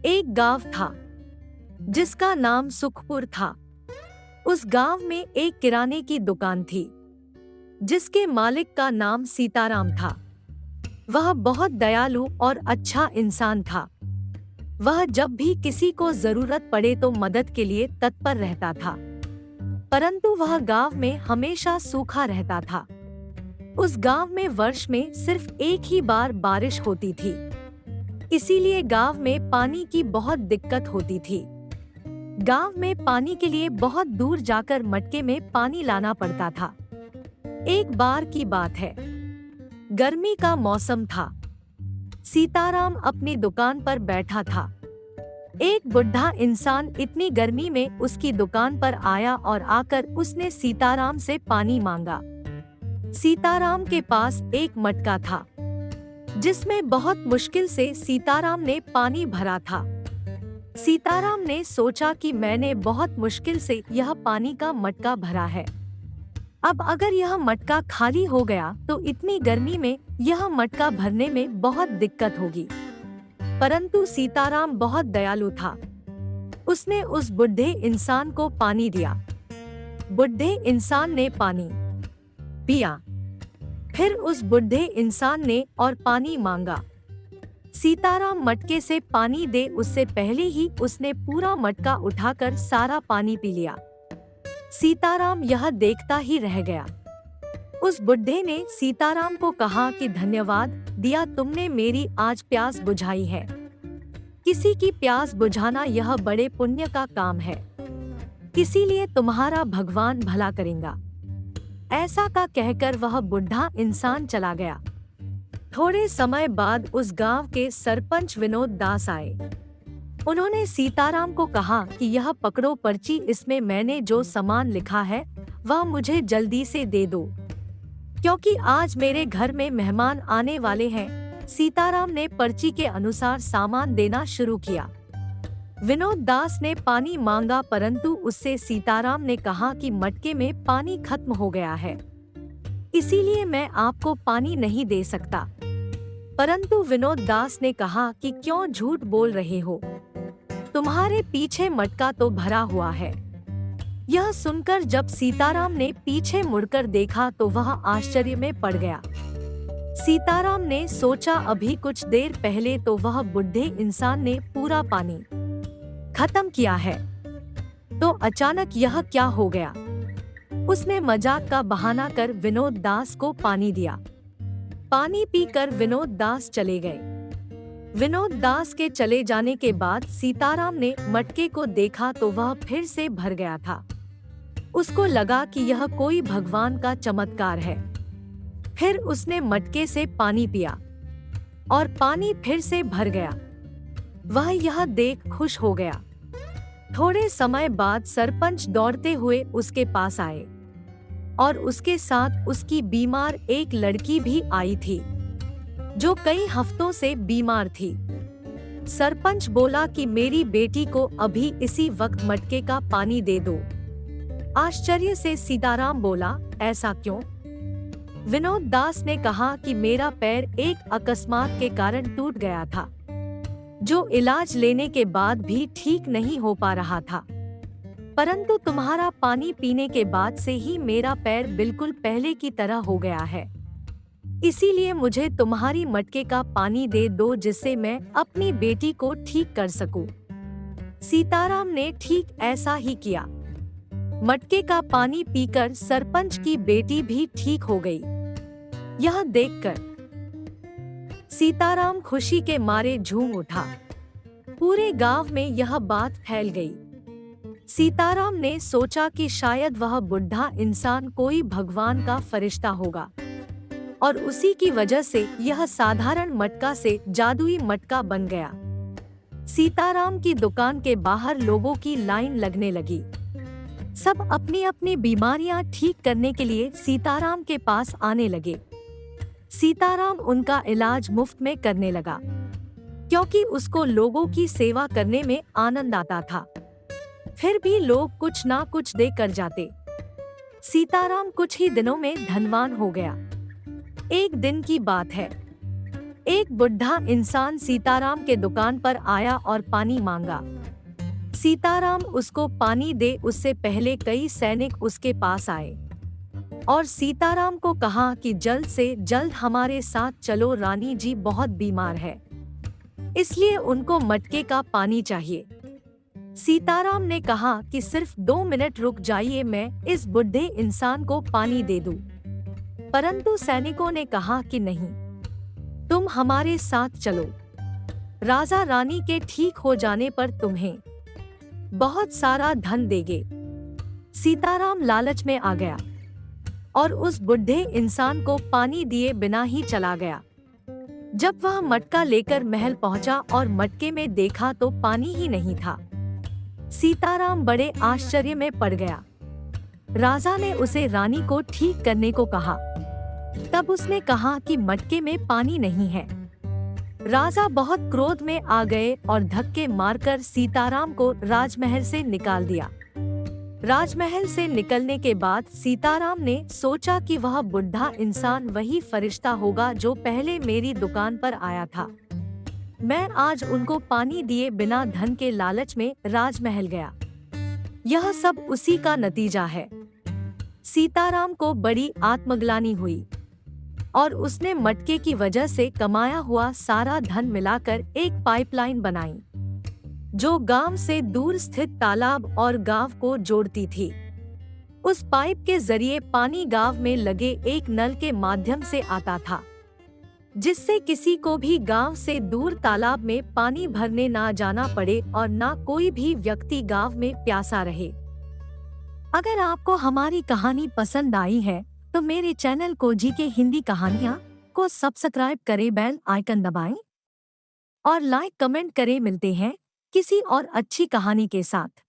एक गांव था जिसका नाम सुखपुर था। उस गांव में एक किराने की दुकान थी जिसके मालिक का नाम सीताराम था। वह बहुत दयालु और अच्छा इंसान था। वह जब भी किसी को जरूरत पड़े तो मदद के लिए तत्पर रहता था, परंतु वह गांव में हमेशा सूखा रहता था। उस गांव में वर्ष में सिर्फ एक ही बार बारिश होती थी, इसीलिए गांव में पानी की बहुत दिक्कत होती थी। गांव में पानी के लिए बहुत दूर जाकर मटके में पानी लाना पड़ता था। एक बार की बात है, गर्मी का मौसम था। सीताराम अपनी दुकान पर बैठा था। एक बुढ़ा इंसान इतनी गर्मी में उसकी दुकान पर आया और आकर उसने सीताराम से पानी मांगा। सीताराम के पास एक मटका था जिसमें बहुत मुश्किल से सीताराम ने पानी भरा था। सीताराम ने सोचा कि मैंने बहुत मुश्किल से यह पानी का मटका भरा है, अब अगर यह मटका खाली हो गया तो इतनी गर्मी में यह मटका भरने में बहुत दिक्कत होगी। परंतु सीताराम बहुत दयालु था। उसने उस बुढ़े इंसान को पानी दिया। बुढ़े इंसान ने पानी पिया। फिर उस बुढ़े इंसान ने और पानी मांगा। सीताराम मटके से पानी दे उससे पहले ही उसने पूरा मटका उठाकर सारा पानी पी लिया। सीताराम यह देखता ही रह गया। उस बुढ़े ने सीताराम को कहा कि धन्यवाद दिया, तुमने मेरी आज प्यास बुझाई है। किसी की प्यास बुझाना यह बड़े पुण्य का काम है, इसीलिए तुम्हारा भगवान भला करेगा। ऐसा का कहकर वह बुढ़ा इंसान चला गया। थोड़े समय बाद उस गांव के सरपंच विनोद दास आए। उन्होंने सीताराम को कहा कि यह पकड़ो पर्ची, इसमें मैंने जो सामान लिखा है वह मुझे जल्दी से दे दो, क्योंकि आज मेरे घर में मेहमान आने वाले हैं। सीताराम ने पर्ची के अनुसार सामान देना शुरू किया। विनोद दास ने पानी मांगा, परंतु उससे सीताराम ने कहा कि मटके में पानी खत्म हो गया है, इसीलिए मैं आपको पानी नहीं दे सकता। परंतु विनोद दास ने कहा कि क्यों झूठ बोल रहे हो, तुम्हारे पीछे मटका तो भरा हुआ है। यह सुनकर जब सीताराम ने पीछे मुड़कर देखा तो वह आश्चर्य में पड़ गया। सीताराम ने सोचा अभी कुछ देर पहले तो वह बुढ़े इंसान ने पूरा पानी खत्म किया है, तो अचानक यह क्या हो गया। उसने मजाक का बहाना कर विनोद दास को पानी दिया। पानी पीकर विनोद दास चले गए। विनोद दास के चले जाने के बाद सीताराम ने मटके को देखा तो वह फिर से भर गया था। उसको लगा कि यह कोई भगवान का चमत्कार है। फिर उसने मटके से पानी पिया और पानी फिर से भर गया। वह यह देख खुश हो गया। थोड़े समय बाद सरपंच दौड़ते हुए उसके पास आए और उसके साथ उसकी बीमार एक लड़की भी आई थी, जो कई हफ्तों से बीमार थी। सरपंच बोला कि मेरी बेटी को अभी इसी वक्त मटके का पानी दे दो। आश्चर्य से सीताराम बोला, ऐसा क्यों? विनोद दास ने कहा कि मेरा पैर एक अकस्मात के कारण टूट गया था, जो इलाज लेने के बाद भी ठीक नहीं हो पा रहा था। परंतु तुम्हारा पानी पीने के बाद से ही मेरा पैर बिल्कुल पहले की तरह हो गया है, इसीलिए मुझे तुम्हारी मटके का पानी दे दो, जिससे मैं अपनी बेटी को ठीक कर सकूं। सीताराम ने ठीक ऐसा ही किया। मटके का पानी पीकर सरपंच की बेटी भी ठीक हो गई। यह देखकर सीताराम खुशी के मारे झूम उठा। पूरे गांव में यह बात फैल गई। सीताराम ने सोचा कि शायद वह बुढ़ा इंसान कोई भगवान का फरिश्ता होगा और उसी की वजह से यह साधारण मटका से जादुई मटका बन गया। सीताराम की दुकान के बाहर लोगों की लाइन लगने लगी। सब अपनी अपनी बीमारियां ठीक करने के लिए सीताराम के पास आने लगे। सीताराम उनका इलाज मुफ्त में करने लगा, क्योंकि उसको लोगों की सेवा करने में आनंद आता था। फिर भी लोग कुछ ना कुछ दे कर जाते। सीताराम कुछ ही दिनों में धनवान हो गया। एक दिन की बात है, एक बुढ़ा इंसान सीताराम के दुकान पर आया और पानी मांगा। सीताराम उसको पानी दे उससे पहले कई सैनिक उसके पास आए और सीताराम को कहा कि जल्द से जल्द हमारे साथ चलो, रानी जी बहुत बीमार है, इसलिए उनको मटके का पानी चाहिए। सीताराम ने कहा कि सिर्फ 2 मिनट रुक जाइए, मैं इस बुढ़े इंसान को पानी दे दूं। परंतु सैनिकों ने कहा कि नहीं, तुम हमारे साथ चलो। राजा रानी के ठीक हो जाने पर तुम्हें बहुत सारा धन देंगे। सीताराम लालच में आ गया और उस बुढ़े इंसान को पानी दिए बिना ही चला गया। जब वह मटका लेकर महल पहुंचा और मटके में देखा तो पानी ही नहीं था। सीताराम बड़े आश्चर्य में पड़ गया। राजा ने उसे रानी को ठीक करने को कहा। तब उसने कहा कि मटके में पानी नहीं है। राजा बहुत क्रोध में आ गए और धक्के मारकर सीताराम को राजमहल से निकाल दिया। राजमहल से निकलने के बाद सीताराम ने सोचा कि वह बुढ़ा इंसान वही फरिश्ता होगा जो पहले मेरी दुकान पर आया था। मैं आज उनको पानी दिए बिना धन के लालच में राजमहल गया। यह सब उसी का नतीजा है। सीताराम को बड़ी आत्मग्लानि हुई और उसने मटके की वजह से कमाया हुआ सारा धन मिलाकर एक पाइपलाइन बनाई जो गांव से दूर स्थित तालाब और गांव को जोड़ती थी। उस पाइप के जरिए पानी गांव में लगे एक नल के माध्यम से आता था, जिससे किसी को भी गांव से दूर तालाब में पानी भरने ना जाना पड़े और ना कोई भी व्यक्ति गांव में प्यासा रहे। अगर आपको हमारी कहानी पसंद आई है तो मेरे चैनल को जीके हिंदी कहानियाँ को सब्सक्राइब करें, बेल आइकन दबाएं और लाइक कमेंट करें। मिलते हैं किसी और अच्छी कहानी के साथ।